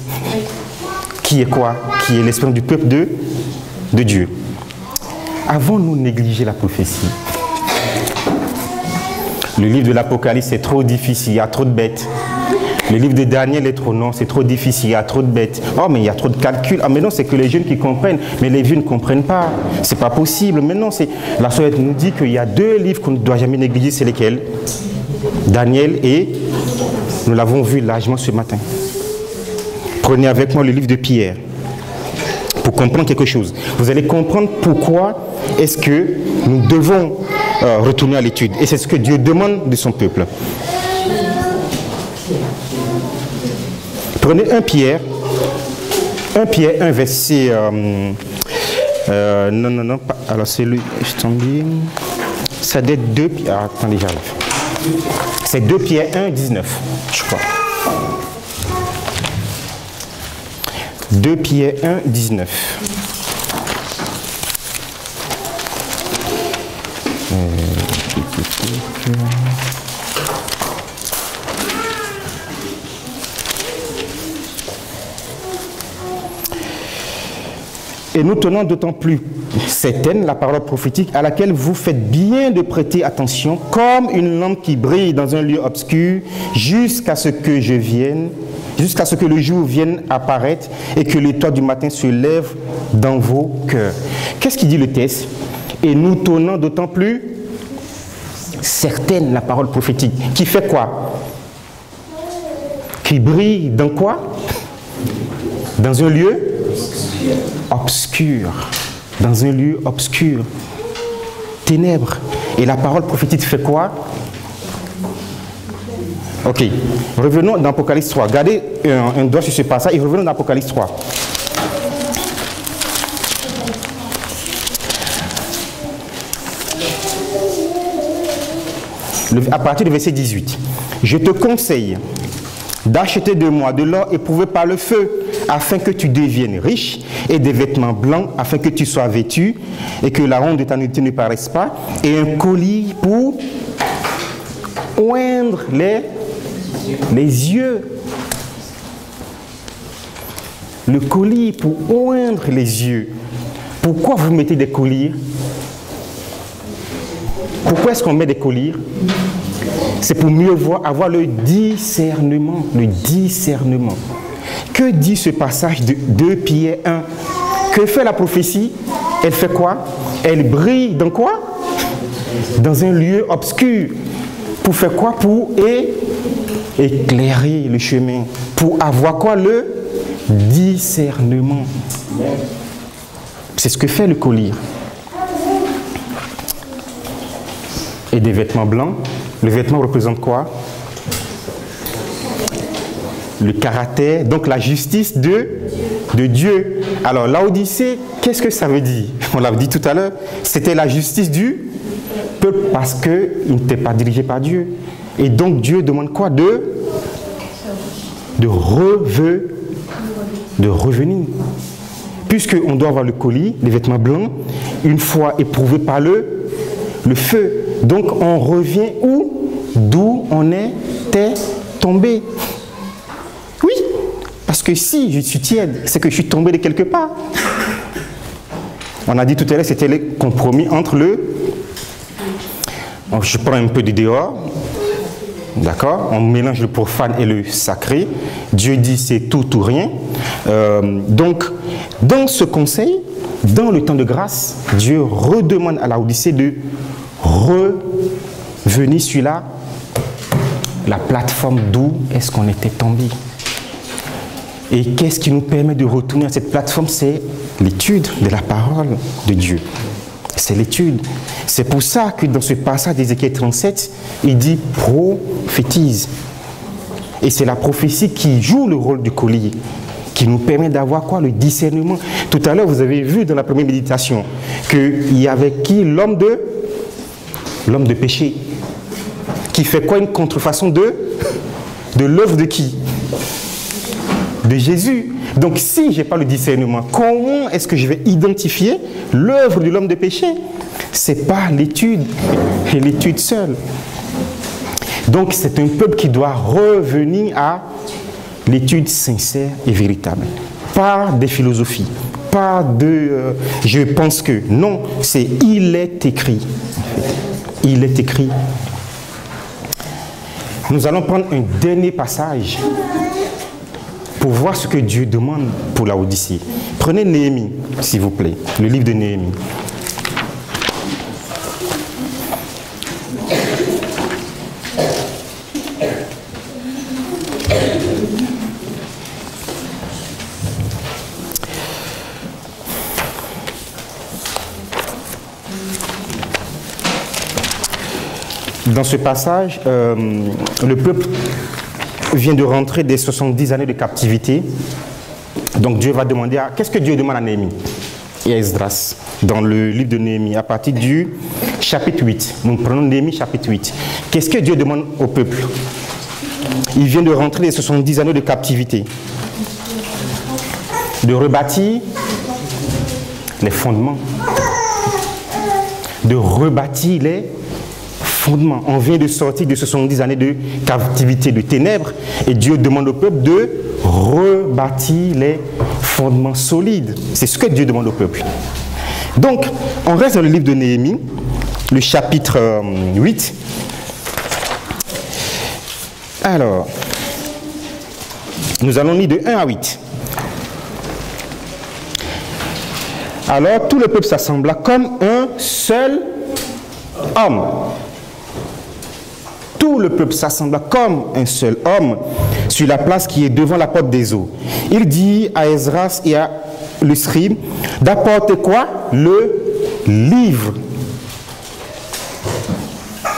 Speaker 1: Qui est quoi? Qui est l'expérience du peuple de Dieu. Avons-nous négligé la prophétie? Le livre de l'Apocalypse est trop difficile, il y a trop de bêtes. Le livre de Daniel est trop non, c'est trop difficile, il y a trop de bêtes. Oh, mais il y a trop de calculs. Ah, mais non, c'est que les jeunes qui comprennent, mais les vieux ne comprennent pas. C'est pas possible. Mais non, la Soeur nous dit qu'il y a 2 livres qu'on ne doit jamais négliger, c'est lesquels? Daniel et, nous l'avons vu largement ce matin. Prenez avec moi le livre de Pierre pour comprendre quelque chose. Vous allez comprendre pourquoi est-ce que nous devons retourner à l'étude. Et c'est ce que Dieu demande de son peuple. Prenez 1 Pierre 1 verset... non, alors c'est le... Ça doit être 2... Ah, attendez, j'arrive. C'est 2 Pierre 1, 19, je crois. 2 Pierre 1, 19. Et nous tenons d'autant plus certaine la parole prophétique à laquelle vous faites bien de prêter attention, comme une lampe qui brille dans un lieu obscur jusqu'à ce que le jour vienne apparaître et que l'étoile du matin se lève dans vos cœurs. Qu'est-ce qui dit le texte? Et nous tenons d'autant plus certaine la parole prophétique. Qui fait quoi? Qui brille dans quoi? Dans un lieu obscur. Dans un lieu obscur. Ténèbres. Et la parole prophétique fait quoi? Ok. Revenons dans Apocalypse 3. Gardez un doigt sur ce passage et revenons dans Apocalypse 3. À partir du verset 18. Je te conseille d'acheter de moi de l'or éprouvé par le feu, afin que tu deviennes riche, et des vêtements blancs, afin que tu sois vêtu, et que la honte de ta nudité ne paraisse pas, et un collier pour oindre les yeux. Le collier pour oindre les yeux. Pourquoi vous mettez des colliers? Pourquoi est-ce qu'on met des colliers? C'est pour mieux voir, avoir le discernement. Le discernement. Que dit ce passage de 2 Pierre 1? Que fait la prophétie? Elle fait quoi? Elle brille dans quoi? Dans un lieu obscur. Pour faire quoi? Pour éclairer le chemin. Pour avoir quoi? Le discernement. C'est ce que fait le collier. et des vêtements blancs. Le vêtement représente quoi? Le caractère, donc la justice de Dieu. Alors, Laodicée, qu'est-ce que ça veut dire? On l'a dit tout à l'heure, c'était la justice du peuple parce qu'il n'était pas dirigé par Dieu. Et donc, Dieu demande quoi? De revenir. Puisqu'on doit avoir le colis, les vêtements blancs, une fois éprouvé par le feu. Donc, on revient où? D'où on était tombé. Oui, parce que si je suis tiède, c'est que je suis tombé de quelque part. On a dit tout à l'heure, c'était le compromis entre je prends un peu de dehors, d'accord? On mélange le profane et le sacré. Dieu dit c'est tout ou rien. Donc, dans ce conseil, dans le temps de grâce, Dieu redemande à Laodicée de revenir sur la plateforme d'où est-ce qu'on était tombé. Et qu'est-ce qui nous permet de retourner à cette plateforme? C'est l'étude de la parole de Dieu. C'est l'étude. C'est pour ça que dans ce passage d'Ézéchiel 37, il dit prophétise. Et c'est la prophétie qui joue le rôle du collier, qui nous permet d'avoir quoi? Le discernement. Tout à l'heure, vous avez vu dans la première méditation qu'il y avait qui? L'homme de péché. Qui fait quoi? Une contrefaçon de l'œuvre de qui? De Jésus. Donc si je n'ai pas le discernement, comment est-ce que je vais identifier l'œuvre de l'homme de péché? Ce n'est pas l'étude, et l'étude seule. Donc c'est un peuple qui doit revenir à l'étude sincère et véritable. Pas des philosophies, pas de je pense que. Non, c'est il est écrit. Il est écrit. Nous allons prendre un dernier passage pour voir ce que Dieu demande pour Laodicée. Prenez Néhémie, s'il vous plaît, le livre de Néhémie. Dans ce passage, le peuple vient de rentrer des 70 années de captivité. Donc Dieu va demander à... Qu'est-ce que Dieu demande à Néhémie et à Esdras dans le livre de Néhémie, à partir du chapitre 8. Nous prenons Néhémie chapitre 8. Qu'est-ce que Dieu demande au peuple? Il vient de rentrer des 70 années de captivité. De rebâtir les fondements. De rebâtir les fondements. On vient de sortir de 70 années de captivité, de ténèbres, et Dieu demande au peuple de rebâtir les fondements solides. C'est ce que Dieu demande au peuple. Donc, on reste dans le livre de Néhémie, le chapitre 8. Alors, nous allons lire de 1 à 8. Alors, tout le peuple s'assembla comme un seul homme. Tout le peuple s'assembla comme un seul homme sur la place qui est devant la porte des eaux. Il dit à Esdras et à le scribe d'apporter quoi? Le livre.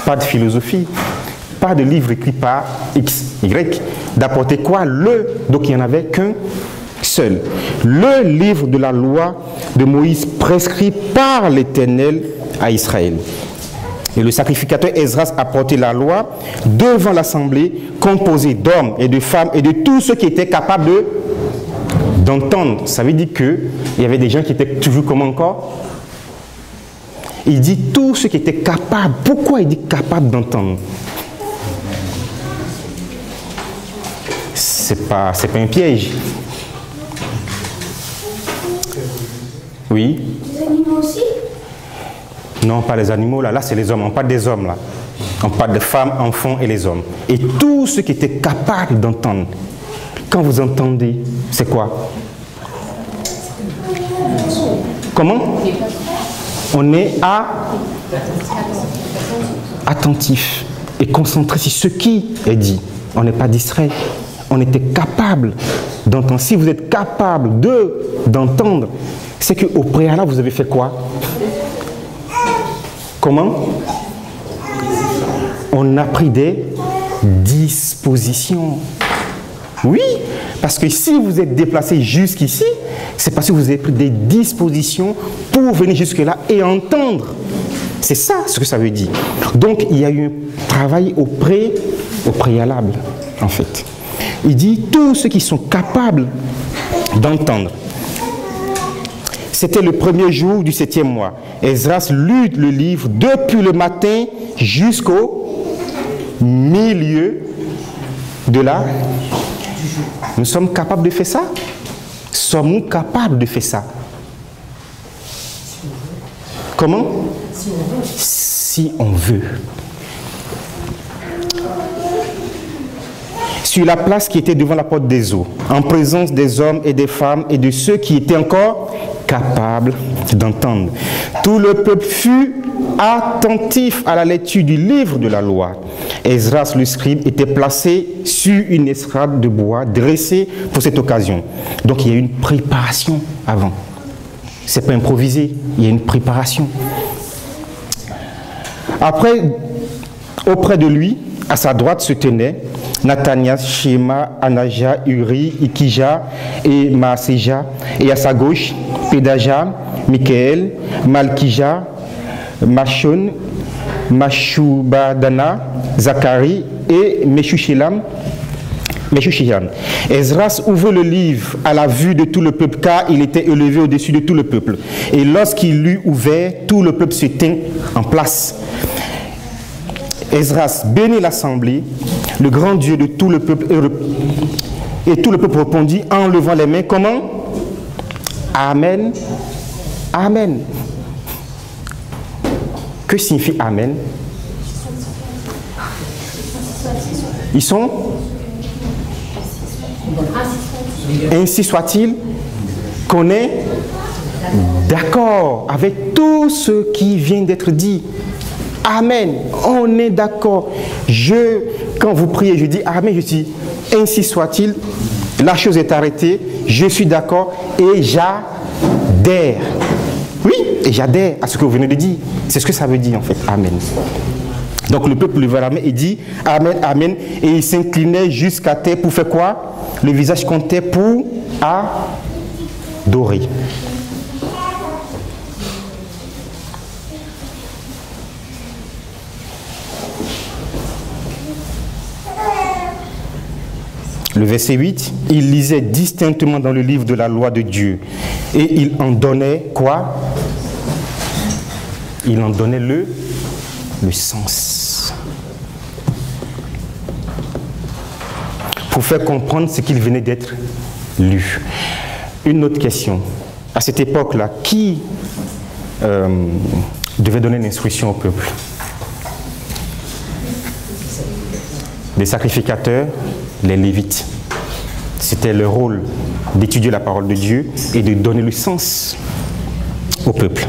Speaker 1: Pas de philosophie, pas de livre écrit par X, Y. D'apporter quoi? Donc il n'y en avait qu'un seul. Le livre de la loi de Moïse prescrit par l'Éternel à Israël. Et le sacrificateur Esdras a porté la loi devant l'assemblée composée d'hommes et de femmes et de tous ceux qui étaient capables d'entendre. Ça veut dire qu'il y avait des gens qui étaient toujours comme encore. Il dit tous ceux qui étaient capables. Pourquoi il dit capables d'entendre? C'est pas un piège. Oui. Les animaux aussi? Non, pas les animaux, là c'est les hommes, on parle des hommes là. On parle de femmes, enfants et les hommes. Et tous ceux qui étaient capables d'entendre. Quand vous entendez, c'est quoi? Comment? On est attentif et concentré sur ce qui est dit. On n'est pas distrait. On était capable d'entendre. Si vous êtes capable d'entendre, c'est qu'au préalable, vous avez fait quoi? Comment? On a pris des dispositions. Oui, parce que si vous êtes déplacé jusqu'ici, c'est parce que vous avez pris des dispositions pour venir jusque-là et entendre. C'est ça ce que ça veut dire. Donc, il y a eu un travail au préalable, en fait. Il dit, tous ceux qui sont capables d'entendre. C'était le premier jour du 7e mois. Esdras lut le livre depuis le matin jusqu'au milieu de la... Nous sommes capables de faire ça? Sommes-nous capables de faire ça? Comment? Si on veut. Sur la place qui était devant la porte des eaux, en présence des hommes et des femmes et de ceux qui étaient encore capables d'entendre. Tout le peuple fut attentif à la lecture du livre de la loi. Esdras le scribe était placé sur une estrade de bois dressée pour cette occasion. Donc il y a une préparation avant. C'est pas improvisé, il y a une préparation. Après, auprès de lui, à sa droite se tenaient Nathanias, Shema, Anaja, Uri, Ikija et Maaseja, et à sa gauche, Pédaja, Michaël, Malkija, Machon, Mashubadana, Zacharie et Meshushilam. Esdras ouvre le livre à la vue de tout le peuple, car il était élevé au-dessus de tout le peuple. Et lorsqu'il l'eut ouvert, tout le peuple se tint en place. Esdras bénit l'assemblée, le grand Dieu de tout le peuple, et tout le peuple répondit en levant les mains. Comment? Amen. Amen. Que signifie Amen? Ils sont? Ainsi soit-il, qu'on est d'accord avec tout ce qui vient d'être dit. Amen. On est d'accord. Quand vous priez, je dis Amen, je dis ainsi soit-il. La chose est arrêtée. Je suis d'accord et j'adhère. Oui, et j'adhère à ce que vous venez de dire. C'est ce que ça veut dire en fait. Amen. Donc le peuple leva la main et dit Amen, Amen. Et il s'inclinait jusqu'à terre pour faire quoi? Le visage contre terre pour adorer. Le verset 8, il lisait distinctement dans le livre de la loi de Dieu. Et il en donnait quoi? Il en donnait le sens. Pour faire comprendre ce qu'il venait d'être lu. Une autre question. À cette époque-là, qui devait donner l'instruction au peuple? Les sacrificateurs, les Lévites. C'était leur rôle d'étudier la parole de Dieu et de donner le sens au peuple.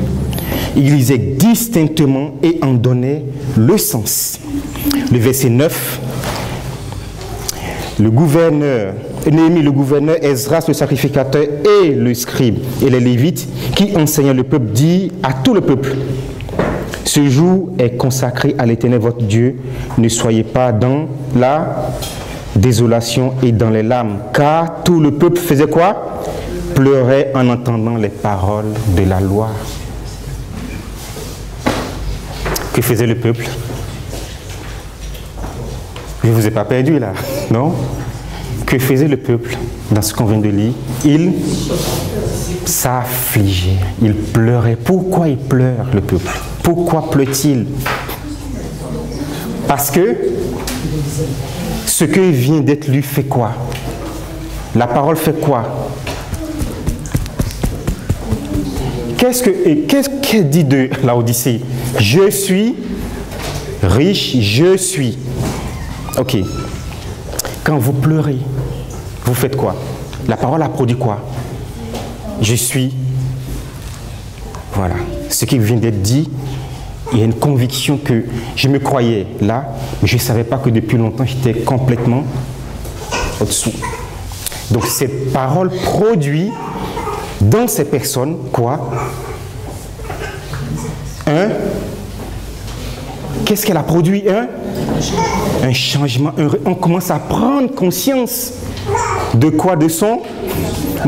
Speaker 1: Il lisait distinctement et en donnait le sens. Le verset 9, le gouverneur, Néhémie le gouverneur, Esdras le sacrificateur et le scribe et les Lévites qui enseignaient le peuple dit à tout le peuple: ce jour est consacré à l'Éternel votre Dieu, ne soyez pas dans la désolation et dans les larmes, car tout le peuple faisait quoi? Pleurait en entendant les paroles de la loi. Que faisait le peuple? Je ne vous ai pas perdu là, non? Que faisait le peuple dans ce qu'on vient de lire? Il s'affligeait, il pleurait. Pourquoi il pleure le peuple? Pourquoi pleure-t-il? Parce que ce qui vient d'être lu fait quoi? La parole fait quoi? Qu'est-ce qu'elle dit de Laodicée? Je suis riche, je suis. Ok. Quand vous pleurez, vous faites quoi? La parole a produit quoi? Je suis. Voilà. Ce qui vient d'être dit, il y a une conviction que je me croyais là, mais je ne savais pas que depuis longtemps, j'étais complètement au-dessous. Donc cette parole produit dans ces personnes quoi? qu'est-ce qu'elle a produit? Un changement. On commence à prendre conscience de quoi? De son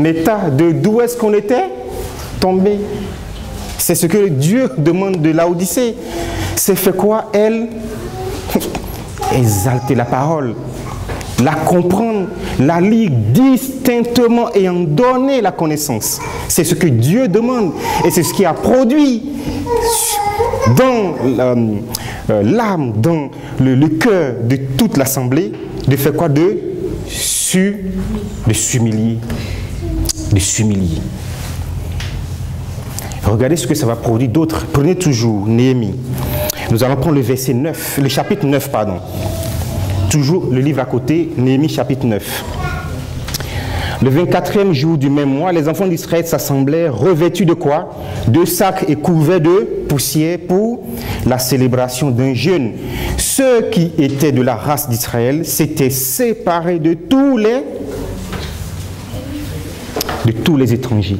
Speaker 1: état, de d'où est-ce qu'on était tombé. C'est ce que Dieu demande de Laodicée. C'est fait quoi? Elle exalter la parole, la comprendre, la lire distinctement et en donner la connaissance. C'est ce que Dieu demande et c'est ce qui a produit dans l'âme, dans le cœur de toute l'assemblée, de faire quoi? De s'humilier. De s'humilier. Regardez ce que ça va produire d'autres. Prenez toujours Néhémie. Nous allons prendre le verset 9, le chapitre 9, pardon. Toujours le livre à côté, Néhémie chapitre 9. Le 24e jour du même mois, les enfants d'Israël s'assemblèrent revêtus de quoi? De sacs et couverts de poussière pour la célébration d'un jeûne. Ceux qui étaient de la race d'Israël s'étaient séparés de tous les étrangers.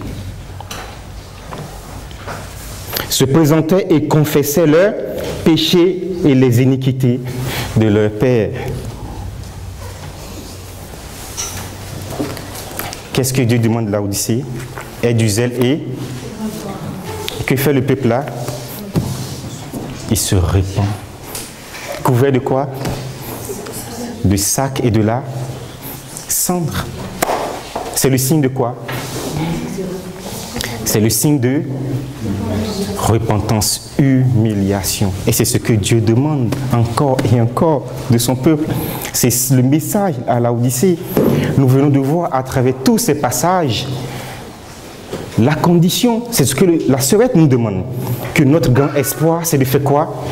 Speaker 1: Se présentaient et confessaient leurs péchés et les iniquités de leur père. Qu'est-ce que Dieu demande là Odyssée? Aie du zèle et que fait le peuple là? Il se répand. Couvert de quoi? De sacs et de la cendre. C'est le signe de quoi? C'est le signe de repentance, humiliation. Et c'est ce que Dieu demande encore et encore de son peuple. C'est le message à Laodicée. Nous venons de voir à travers tous ces passages la condition, c'est ce que la Sœurette nous demande. Que notre grand espoir, c'est de faire quoi?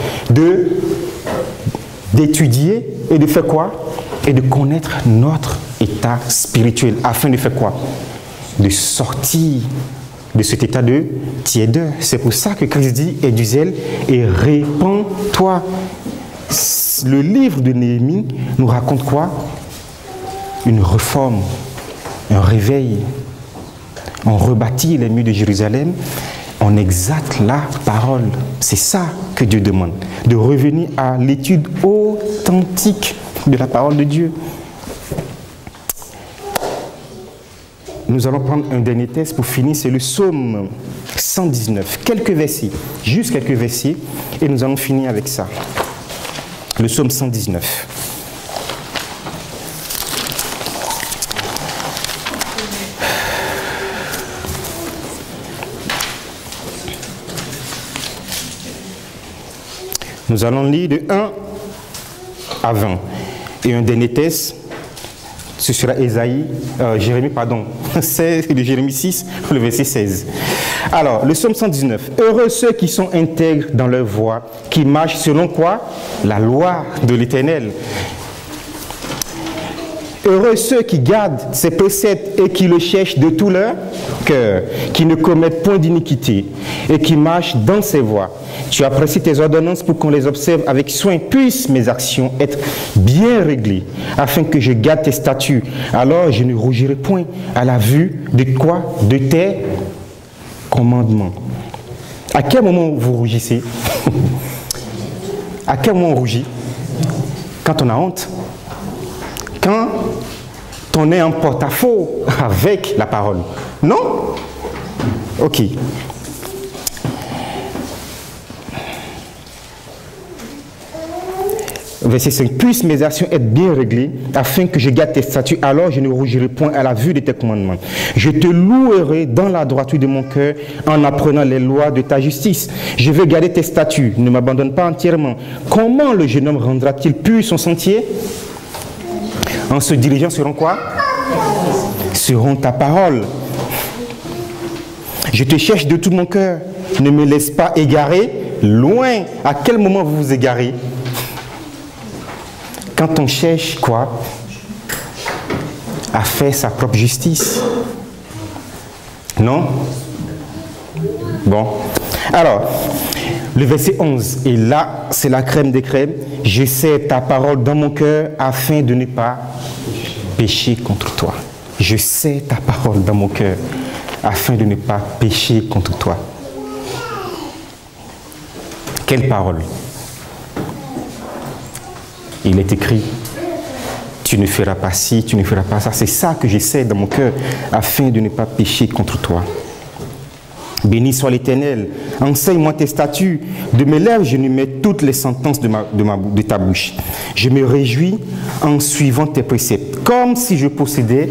Speaker 1: D'étudier et de faire quoi? Et de connaître notre état spirituel. Afin de faire quoi? De sortir de cet état de tiédeur. C'est pour ça que Christ dit, aie du zèle et répands-toi. Le livre de Néhémie nous raconte quoi? Une réforme, un réveil. On rebâtit les murs de Jérusalem, on exalte la parole. C'est ça que Dieu demande, de revenir à l'étude authentique de la parole de Dieu. Nous allons prendre un dernier texte pour finir, c'est le psaume 119. Quelques versets, juste quelques versets, et nous allons finir avec ça. Le psaume 119. Nous allons lire de 1 à 20. Et un dernier texte, ce sera Jérémie, c'est de Jérémie 6, le verset 16. Alors, le psaume 119. Heureux ceux qui sont intègres dans leur voie, qui marchent selon quoi? La loi de l'Éternel. Heureux ceux qui gardent ses préceptes et qui le cherchent de tout leur cœur, qui ne commettent point d'iniquité et qui marchent dans ses voies. Tu apprécies tes ordonnances pour qu'on les observe avec soin. Puissent mes actions être bien réglées, afin que je garde tes statuts. Alors je ne rougirai point à la vue de quoi? De tes commandements. À quel moment vous rougissez? À quel moment on rougit? Quand on a honte? Quand on est en porte-à-faux avec la parole. Non? Ok. Verset 5. Puissent mes actions être bien réglées, afin que je garde tes statuts, alors je ne rougirai point à la vue de tes commandements. Je te louerai dans la droiture de mon cœur, en apprenant les lois de ta justice. Je vais garder tes statuts, ne m'abandonne pas entièrement. Comment le jeune homme rendra-t-il pur son sentier? En se dirigeant selon quoi? Selon ta parole. Je te cherche de tout mon cœur. Ne me laisse pas égarer loin. À quel moment vous vous égarez? Quand on cherche quoi? À faire sa propre justice. Non? Bon. Alors, le verset 11. Et là, c'est la crème des crèmes. Je sais ta parole dans mon cœur afin de ne pas pécher contre toi. Je sais ta parole dans mon cœur afin de ne pas pécher contre toi. Quelle parole? Il est écrit, tu ne feras pas ci, tu ne feras pas ça. C'est ça que j'essaie dans mon cœur, afin de ne pas pécher contre toi. Béni soit l'Éternel, enseigne-moi tes statuts, de mes lèvres je mets toutes les sentences de ta bouche. Je me réjouis en suivant tes préceptes, comme si je possédais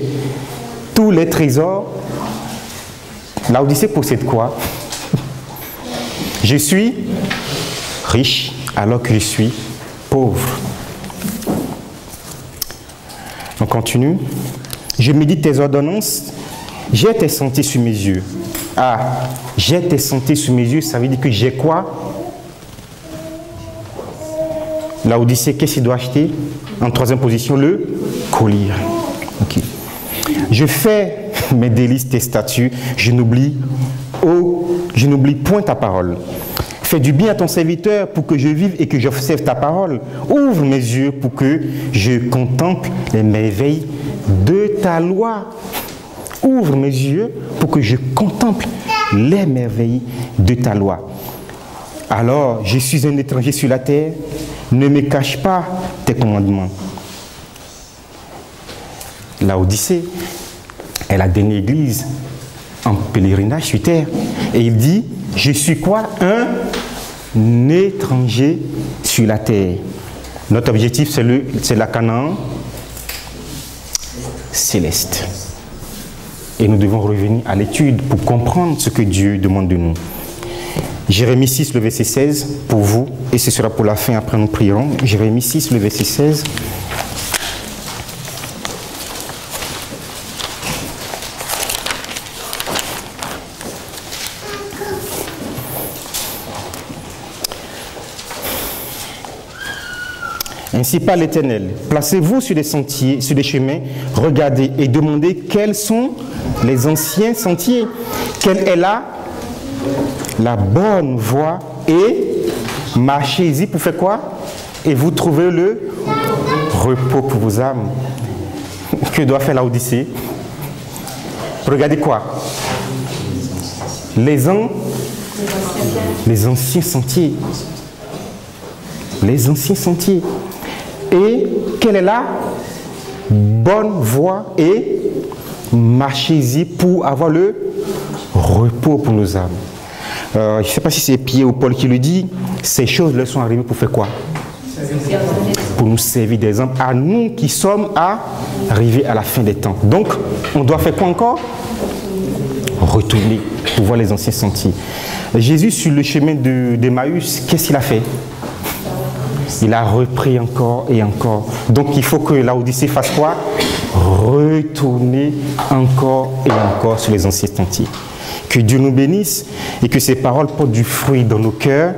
Speaker 1: tous les trésors. Laodicée possède quoi? Je suis riche alors que je suis pauvre. On continue. Je médite tes ordonnances, j'ai tes sentiers sous mes yeux. Ah, j'ai tes sentiers sous mes yeux, ça veut dire que j'ai quoi? Laodicée, qu'est-ce qu'il doit acheter? En troisième position, le collier. Ok. Je fais mes délices, tes statuts, je n'oublie point ta parole. Fais du bien à ton serviteur pour que je vive et que j'observe ta parole. Ouvre mes yeux pour que je contemple les merveilles de ta loi. Ouvre mes yeux pour que je contemple les merveilles de ta loi. Alors, je suis un étranger sur la terre, ne me cache pas tes commandements. Laodicée est la dernière église en pèlerinage sur terre. Et il dit, je suis quoi? Un étranger sur la terre. Notre objectif, c'est la Canaan céleste. Et nous devons revenir à l'étude pour comprendre ce que Dieu demande de nous. Jérémie 6, le verset 16, pour vous, et ce sera pour la fin, après nous prierons. Jérémie 6, le verset 16. Ainsi parle l'Éternel, placez-vous sur des sentiers, sur des chemins, regardez et demandez quels sont les anciens sentiers, quelle est la bonne voie et marchez-y pour faire quoi? Et vous trouvez le repos pour vos âmes. Que doit faire Laodicée? Regardez quoi? Les anciens sentiers. Les anciens sentiers. Et quelle est la bonne voie et marchez-y pour avoir le repos pour nos âmes. Je ne sais pas si c'est Pierre ou Paul qui le dit, ces choses leur sont arrivées pour faire quoi? Pour nous servir d'exemple à nous qui sommes arrivés à la fin des temps. Donc, on doit faire quoi encore? Retourner pour voir les anciens sentiers. Jésus, sur le chemin d'Emmaüs, qu'est-ce qu'il a fait? Il a repris encore et encore. Donc, il faut que Laodicée fasse quoi? Retourner encore et encore sur les anciens sentiers. Que Dieu nous bénisse et que ces paroles portent du fruit dans nos cœurs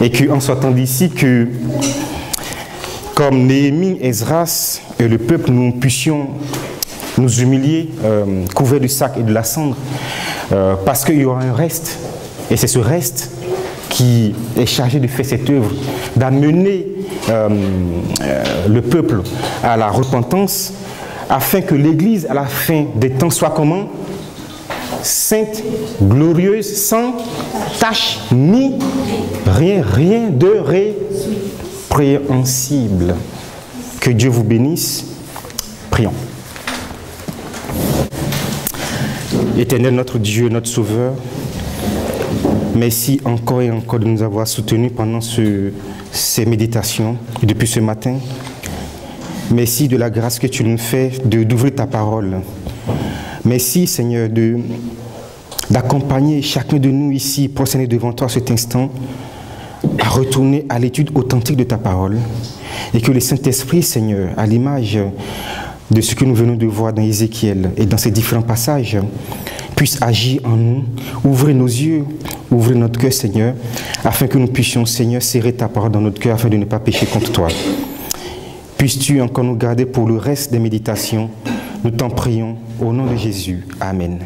Speaker 1: et qu'en sortant d'ici, que comme Néhémie, Esdras et le peuple, nous puissions nous humilier, couverts du sac et de la cendre, parce qu'il y aura un reste. Et c'est ce reste qui est chargé de faire cette œuvre, d'amener le peuple à la repentance, afin que l'Église, à la fin des temps, soit comment? Sainte, glorieuse, sans tache, ni rien de répréhensible. Que Dieu vous bénisse. Prions. Éternel, notre Dieu, notre Sauveur, merci encore et encore de nous avoir soutenus pendant ces méditations depuis ce matin. Merci de la grâce que tu nous fais d'ouvrir ta parole. Merci, Seigneur, d'accompagner chacun de nous ici, prosterné devant toi à cet instant, à retourner à l'étude authentique de ta parole. Et que le Saint-Esprit, Seigneur, à l'image de ce que nous venons de voir dans Ézéchiel et dans ces différents passages, puisse agir en nous, ouvrir nos yeux, ouvrir notre cœur, Seigneur, afin que nous puissions, Seigneur, serrer ta parole dans notre cœur afin de ne pas pécher contre toi. Puisses-tu encore nous garder pour le reste des méditations. Nous t'en prions au nom de Jésus. Amen.